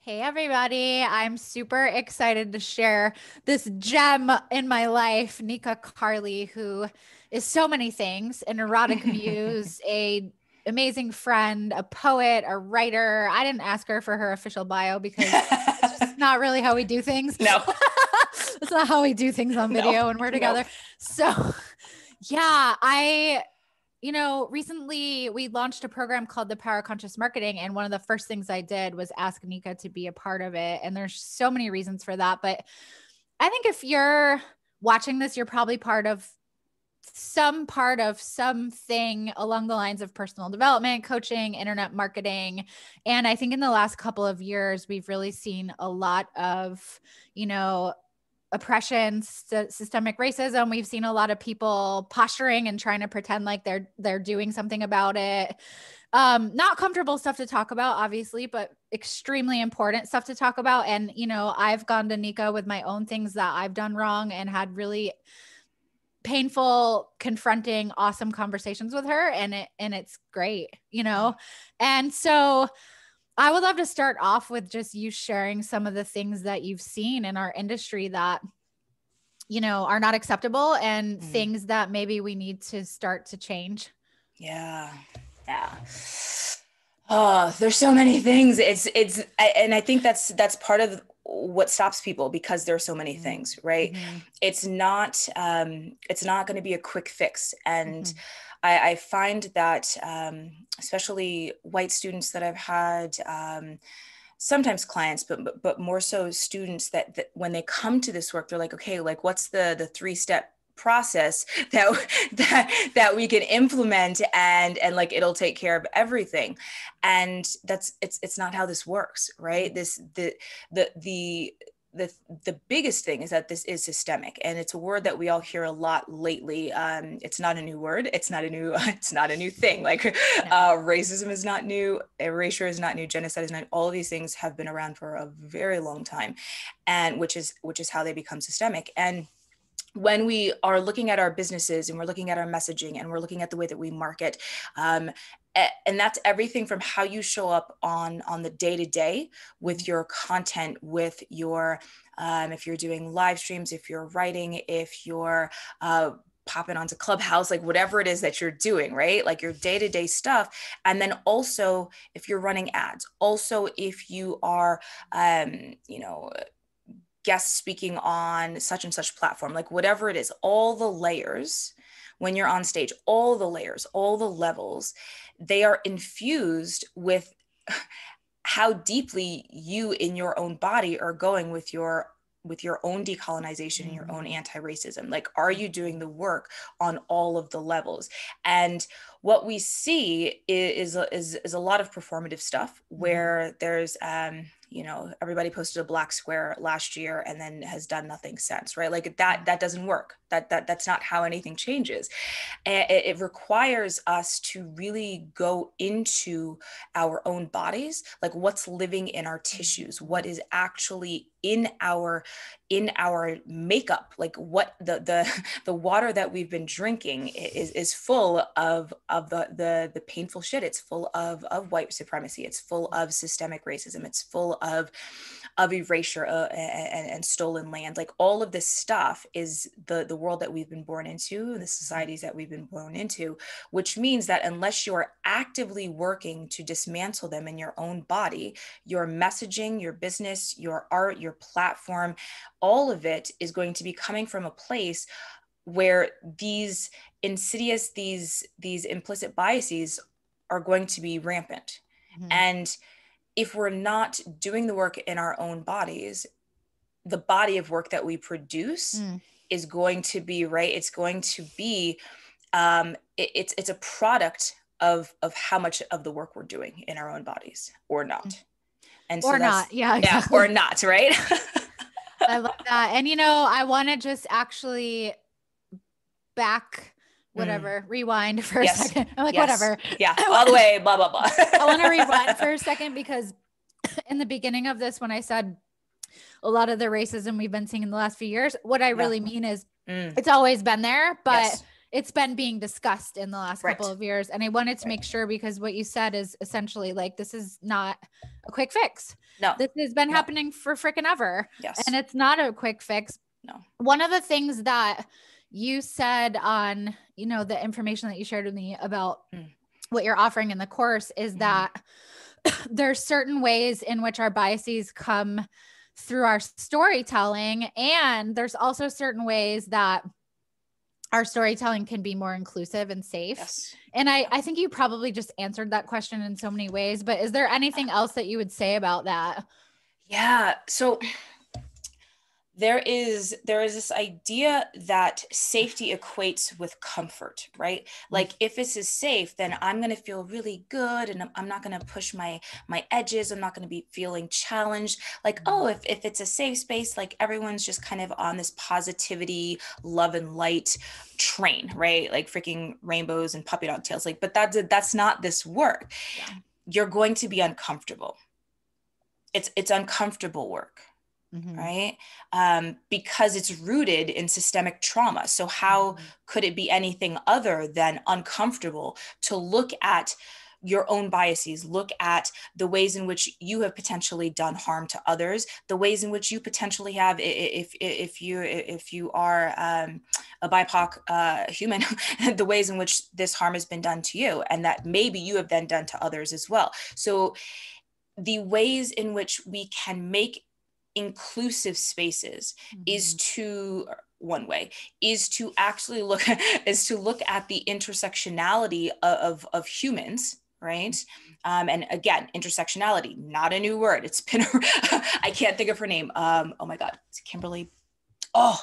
Hey everybody, I'm super excited to share this gem in my life, Nikka Karli, who is so many things, an erotic muse, a amazing friend, a poet, a writer. I didn't ask her for her official bio because it's just not really how we do things. No, It's not how we do things on no, video when we're no. together. So, yeah, recently we launched a program called the Power of Conscious Marketing. And one of the first things I did was ask Nikka to be a part of it. And there's so many reasons for that. But I think if you're watching this, you're probably part of something along the lines of personal development, coaching, internet marketing. And I think in the last couple of years, we've really seen a lot of, oppression, systemic racism. We've seen a lot of people posturing and trying to pretend like they're doing something about it. Not comfortable stuff to talk about, obviously, but extremely important stuff to talk about. And I've gone to Nikka with my own things that I've done wrong and had really painful, confronting, awesome conversations with her, and it's great. And so I would love to start off with just you sharing some of the things that you've seen in our industry that, are not acceptable and things that maybe we need to start to change. Yeah. Yeah. Oh, there's so many things. And I think that's part of what stops people because there's so many things, right? Mm-hmm. It's not going to be a quick fix. And Mm-hmm. I find that, especially white students that I've had, sometimes clients, but more so students that when they come to this work, they're like, okay, like what's the 3-step process that we can implement and like it'll take care of everything. And it's not how this works, right? The biggest thing is that this is systemic, and it's a word that we all hear a lot lately. It's not a new word. It's not a new thing. Like racism is not new. Erasure is not new. Genocide is not. All of these things have been around for a very long time, and which is how they become systemic. And when we are looking at our businesses and we're looking at our messaging and we're looking at the way that we market, and that's everything from how you show up on the day-to-day with your content, with your if you're doing live streams, if you're writing, if you're popping onto Clubhouse, like whatever it is that you're doing, right? Like your day-to-day stuff. And then also if you're running ads, also if you are guest speaking on such and such platform, like whatever it is, all the layers, when you're on stage, all the layers, all the levels, they are infused with how deeply you in your own body are going with your own decolonization and your own anti-racism. Like, are you doing the work on all of the levels? And what we see is a lot of performative stuff where there's everybody posted a black square last year and then has done nothing since, right? Like that doesn't work. That's not how anything changes. It requires us to really go into our own bodies, like what's living in our tissues, what is actually in our makeup, like what the water that we've been drinking is full of the painful shit. It's full of white supremacy. It's full of systemic racism. It's full of erasure and stolen land. Like all of this stuff is the world that we've been born into, the societies that we've been born into, which means that unless you're actively working to dismantle them in your own body, your messaging, your business, your art, your platform, all of it is going to be coming from a place where these insidious, these implicit biases are going to be rampant. And if we're not doing the work in our own bodies, the body of work that we produce is going to be, right, it's going to be it's a product of how much of the work we're doing in our own bodies or not. And so Or not. Yeah, exactly. or not, right? I love that. And I want to just actually rewind for a second. I'm like, whatever. Yeah, all the way, blah, blah, blah. I want to rewind for a second because in the beginning of this, when I said a lot of the racism we've been seeing in the last few years, what I really mean is it's always been there, but it's been being discussed in the last couple of years. And I wanted to make sure, because what you said is essentially like, this is not a quick fix. No, this has been happening for freaking ever. Yes. And it's not a quick fix. No. One of the things that you said on, you know, the information that you shared with me about what you're offering in the course is that there's certain ways in which our biases come through our storytelling. And there's also certain ways that our storytelling can be more inclusive and safe. Yes. And I think you probably just answered that question in so many ways, but is there anything else that you would say about that? Yeah. So there is this idea that safety equates with comfort, right? Like if this is safe, then I'm going to feel really good, and I'm not going to push my edges. I'm not going to be feeling challenged. Like, oh, if it's a safe space, like everyone's just kind of on this positivity, love and light train, right? Like freaking rainbows and puppy dog tails. Like, but that's not this work. Yeah. You're going to be uncomfortable. It's uncomfortable work. Right? Because it's rooted in systemic trauma. So how could it be anything other than uncomfortable to look at your own biases, look at the ways in which you have potentially done harm to others, the ways in which you potentially have, if you are a BIPOC human, the ways in which this harm has been done to you, and that maybe you have then done to others as well. So the ways in which we can make inclusive spaces is to actually look at the intersectionality of humans, right? And again, intersectionality, not a new word. It's been I can't think of her name. Oh my God, it's Kimberly. Oh,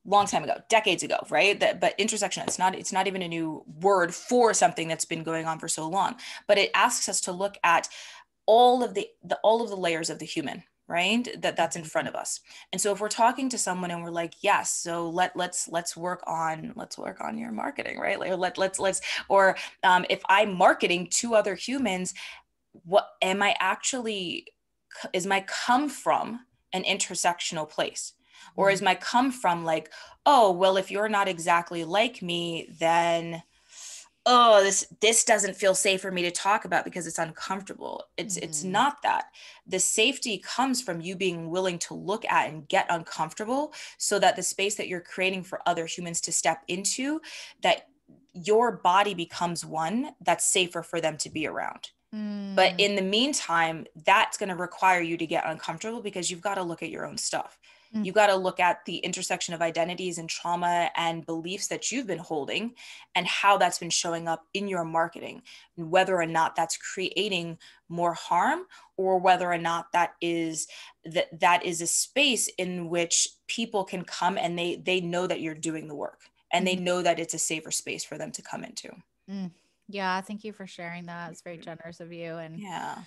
long time ago, decades ago, right? But intersection, it's not even a new word for something that's been going on for so long. But it asks us to look at all of the layers of the human, right? That's in front of us. And so if we're talking to someone and we're like, yes, so let's work on your marketing, right? Like or if I'm marketing to other humans, what am I actually, is my come from an intersectional place? Or is my come from like, oh, well, if you're not exactly like me, then oh, this doesn't feel safe for me to talk about because it's uncomfortable. It's not that. The safety comes from you being willing to look at and get uncomfortable, so that the space that you're creating for other humans to step into, that your body becomes one that's safer for them to be around. But in the meantime, that's going to require you to get uncomfortable, because you've got to look at your own stuff. You got to look at the intersection of identities and trauma and beliefs that you've been holding, and how that's been showing up in your marketing, and whether or not that's creating more harm, or whether or not that is a space in which people can come and they know that you're doing the work, and they know that it's a safer space for them to come into. Yeah. Thank you for sharing that. It's very generous of you. And yeah.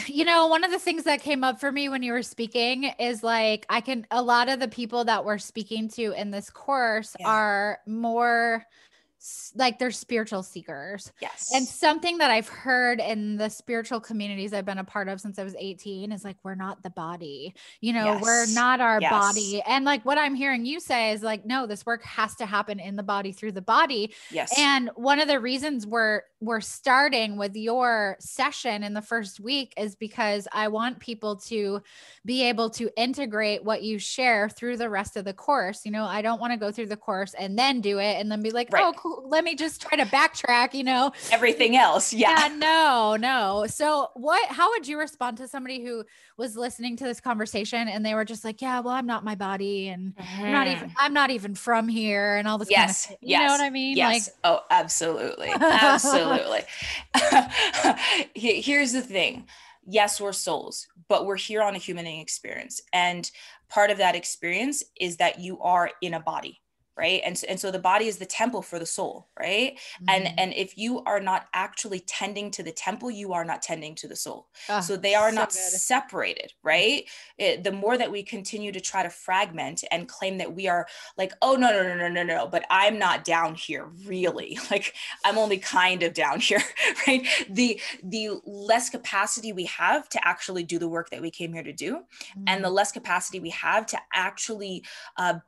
You know, one of the things that came up for me when you were speaking is like, a lot of the people that we're speaking to in this course are more like, they're spiritual seekers. Yes. And something that I've heard in the spiritual communities I've been a part of since I was 18 is like, we're not the body, you know, we're not our body. And like, what I'm hearing you say is like, no, this work has to happen in the body, through the body. Yes. And one of the reasons we're starting with your session in the first week is because I want people to be able to integrate what you share through the rest of the course. You know, I don't want to go through the course and then do it and then be like, oh, cool, let me just try to backtrack, you know, everything else. Yeah. No. So how would you respond to somebody who was listening to this conversation and they were just like, yeah, well, I'm not my body, and I'm not even from here, and all this kind of stuff. You know what I mean? Yes. Like, oh, absolutely. Absolutely. Here's the thing. Yes, we're souls, but we're here on a human experience. And part of that experience is that you are in a body. Right. And so the body is the temple for the soul. Right. And if you are not actually tending to the temple, you are not tending to the soul. So they are not separated. Right. The more that we continue to try to fragment and claim that we are like, oh, no, but I'm not down here, really. Like, I'm only kind of down here. Right. The less capacity we have to actually do the work that we came here to do, and the less capacity we have to actually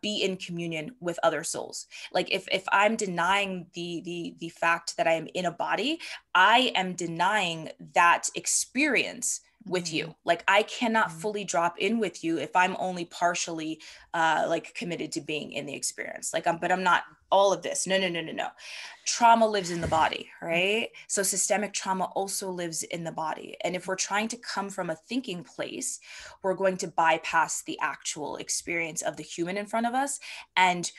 be in communion with other other souls. Like if I'm denying the fact that I am in a body, I am denying that experience with you. Like I cannot fully drop in with you if I'm only partially like committed to being in the experience. Like but I'm not all of this. No. Trauma lives in the body, right? So systemic trauma also lives in the body. And if we're trying to come from a thinking place, we're going to bypass the actual experience of the human in front of us and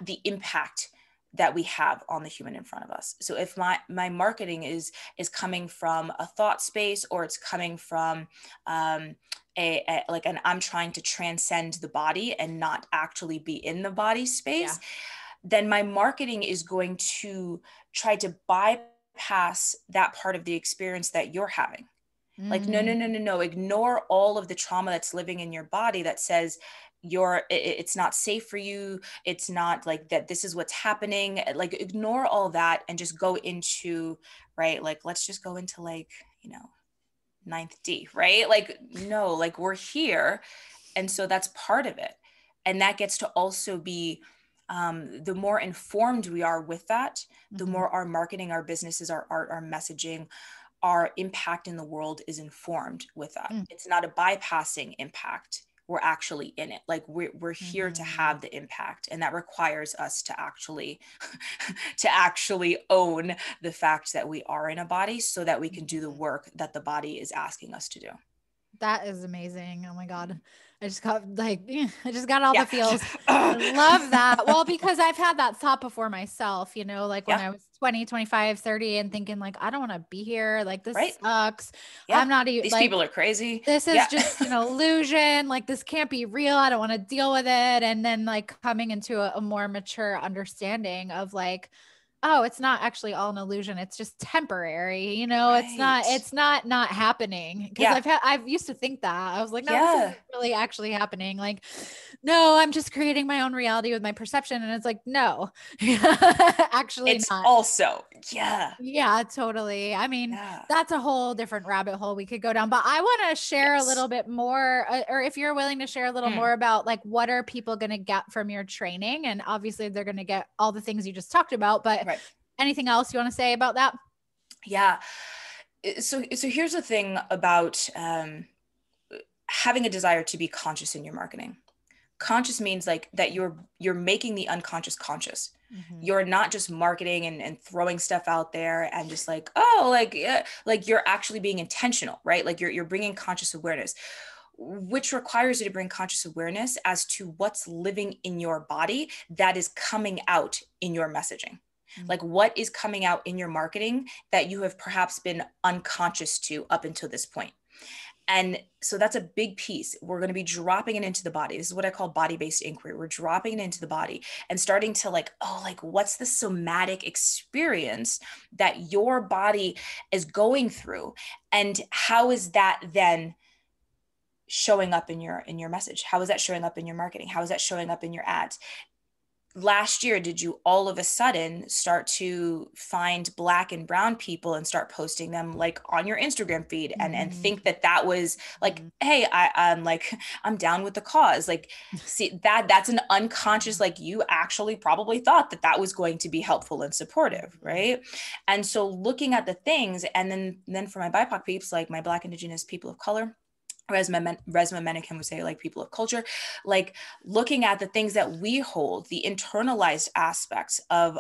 the impact that we have on the human in front of us. So if my marketing is coming from a thought space, or it's coming from and I'm trying to transcend the body and not actually be in the body space, then my marketing is going to try to bypass that part of the experience that you're having. Like, no, ignore all of the trauma that's living in your body that says it's not safe for you. It's not like that. This is what's happening. Like, ignore all that and just go into, right? Like, let's just go into like, ninth D, right? Like, no, like we're here. And so that's part of it. And that gets to also be, the more informed we are with that, the more our marketing, our businesses, our art, our messaging, our impact in the world is informed with that. It's not a bypassing impact. We're actually in it. Like we're here to have the impact, and that requires us to actually own the fact that we are in a body, so that we can do the work that the body is asking us to do. That is amazing. Oh my God. I just got all the feels. I love that. Well, because I've had that thought before myself, like when I was 20, 25, 30 and thinking like, I don't want to be here. Like this sucks. I'm not even, these people are crazy. This is just an illusion. Like this can't be real. I don't want to deal with it. And then like coming into a more mature understanding of like, oh, it's not actually all an illusion. It's just temporary. It's not happening. Cause I've used to think that. I was like, no, this isn't really actually happening. Like, no, I'm just creating my own reality with my perception. And it's like, no, actually it's not. Also, yeah, totally. I mean, that's a whole different rabbit hole we could go down, but I want to share a little bit more, or if you're willing to share a little more about like, what are people going to get from your training? And obviously they're going to get all the things you just talked about, but anything else you want to say about that? Yeah. So here's the thing about having a desire to be conscious in your marketing. Conscious means like that you're making the unconscious conscious. You're not just marketing and throwing stuff out there and just like, like you're actually being intentional, right? Like you're bringing conscious awareness, which requires you to bring conscious awareness as to what's living in your body that is coming out in your messaging. Like what is coming out in your marketing that you have perhaps been unconscious to up until this point. And so that's a big piece. We're going to be dropping it into the body. This is what I call body-based inquiry. We're dropping it into the body and starting to like, what's the somatic experience that your body is going through? And how is that then showing up in your message? How is that showing up in your marketing? How is that showing up in your ads? Last year, did you all of a sudden start to find Black and brown people and start posting them like on your Instagram feed and think that was like, hey, I'm down with the cause. Like, see, that's an unconscious, like you actually probably thought that was going to be helpful and supportive, right? And so looking at the things, and then for my BIPOC peeps, like my Black, Indigenous, people of color, Resma Menachem would say like people of culture, like looking at the things that we hold, the internalized aspects of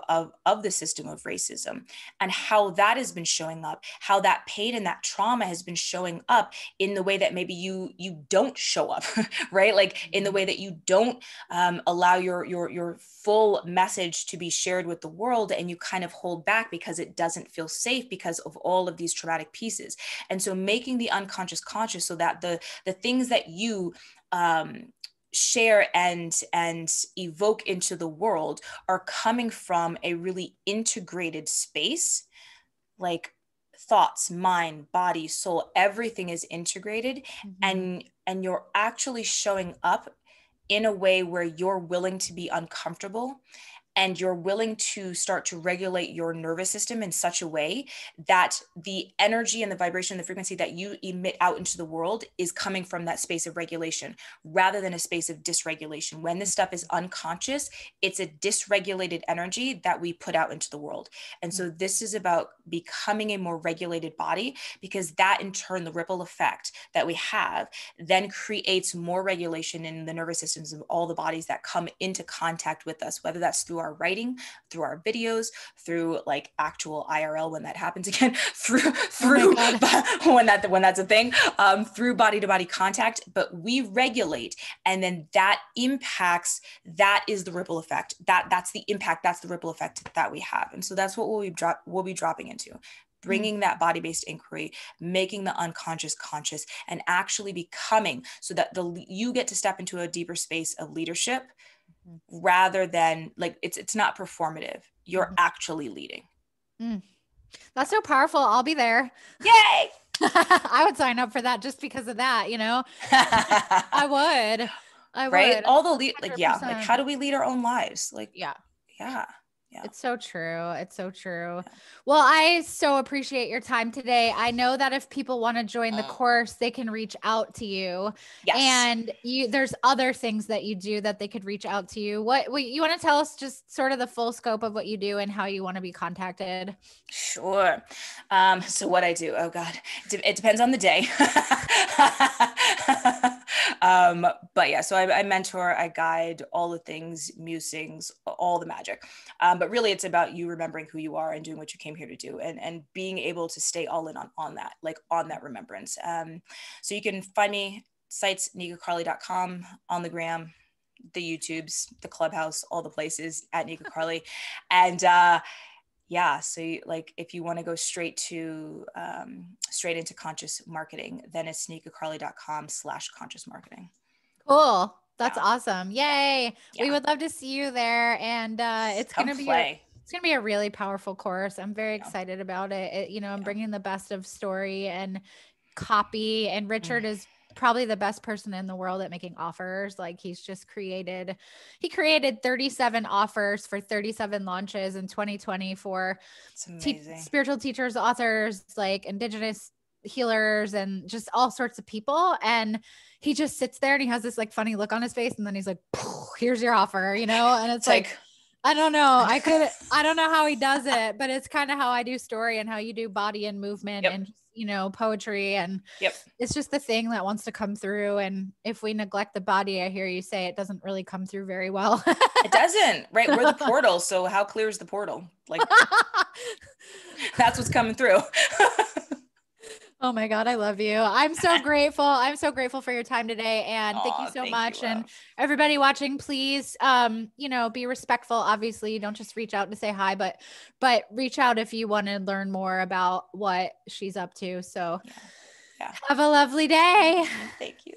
the system of racism and how that has been showing up, how that pain and that trauma has been showing up in the way that maybe you don't show up, right? Like in the way that you don't allow your full message to be shared with the world, and you kind of hold back because it doesn't feel safe because of all of these traumatic pieces. And so making the unconscious conscious so that the things that you share and evoke into the world are coming from a really integrated space, like thoughts, mind, body, soul, everything is integrated, and you're actually showing up in a way where you're willing to be uncomfortable and you're willing to start to regulate your nervous system in such a way that the energy and the vibration, the frequency that you emit out into the world is coming from that space of regulation rather than a space of dysregulation. When this stuff is unconscious, it's a dysregulated energy that we put out into the world. And so this is about becoming a more regulated body, because that in turn, the ripple effect that we have then creates more regulation in the nervous systems of all the bodies that come into contact with us, whether that's through our writing, through our videos, through like actual IRL when that happens again, through when that's a thing, through body to body contact. But we regulate, and then that impacts, that is the ripple effect. That's the impact, that's the ripple effect that we have. And so that's what we'll be dropping into. Bringing that body-based inquiry, making the unconscious conscious, and actually becoming, so that you get to step into a deeper space of leadership rather than like, it's not performative. You're actually leading. That's so powerful. I'll be there. Yay! I would sign up for that just because of that, you know. I would. Right? All the like, yeah, like how do we lead our own lives? Like, yeah. Yeah. It's so true. It's so true. Well, I so appreciate your time today. I know that if people want to join the course, they can reach out to you. Yes. And there's other things that you do that they could reach out to you. What you want to tell us, just sort of the full scope of what you do and how you want to be contacted? Sure. So what I do, oh God, it depends on the day. But yeah, so I mentor, I guide all the things, musings, all the magic. But really it's about you remembering who you are and doing what you came here to do, and being able to stay all in on that, like on that remembrance. So you can find me sites, nikkakarli.com, on the gram, the YouTubes, the Clubhouse, all the places at Nikka Karli. And, yeah, so like if you want to go straight into conscious marketing, then it's nikkakarli.com/conscious marketing. Cool. That's awesome. Yay. Yeah. We would love to see you there. And it's going to be a really powerful course. I'm very excited about it. I'm bringing the best of story and copy, and Richard is probably the best person in the world at making offers. Like he created 37 offers for 37 launches in 2020 for spiritual teachers, authors, like Indigenous healers, and just all sorts of people. And he just sits there and he has this like funny look on his face. And then he's like, here's your offer, and it's like, I don't know. I don't know how he does it, but it's kind of how I do story and how you do body and movement and, poetry. And it's just the thing that wants to come through. And if we neglect the body, I hear you say, it doesn't really come through very well. It doesn't, right? We're the portal. So how clear is the portal? Like that's what's coming through. Oh my God. I love you. I'm so grateful. I'm so grateful for your time today. And thank you so much. And everybody watching, please, be respectful. Obviously, don't just reach out to say hi, but reach out if you want to learn more about what she's up to. So have a lovely day. Thank you.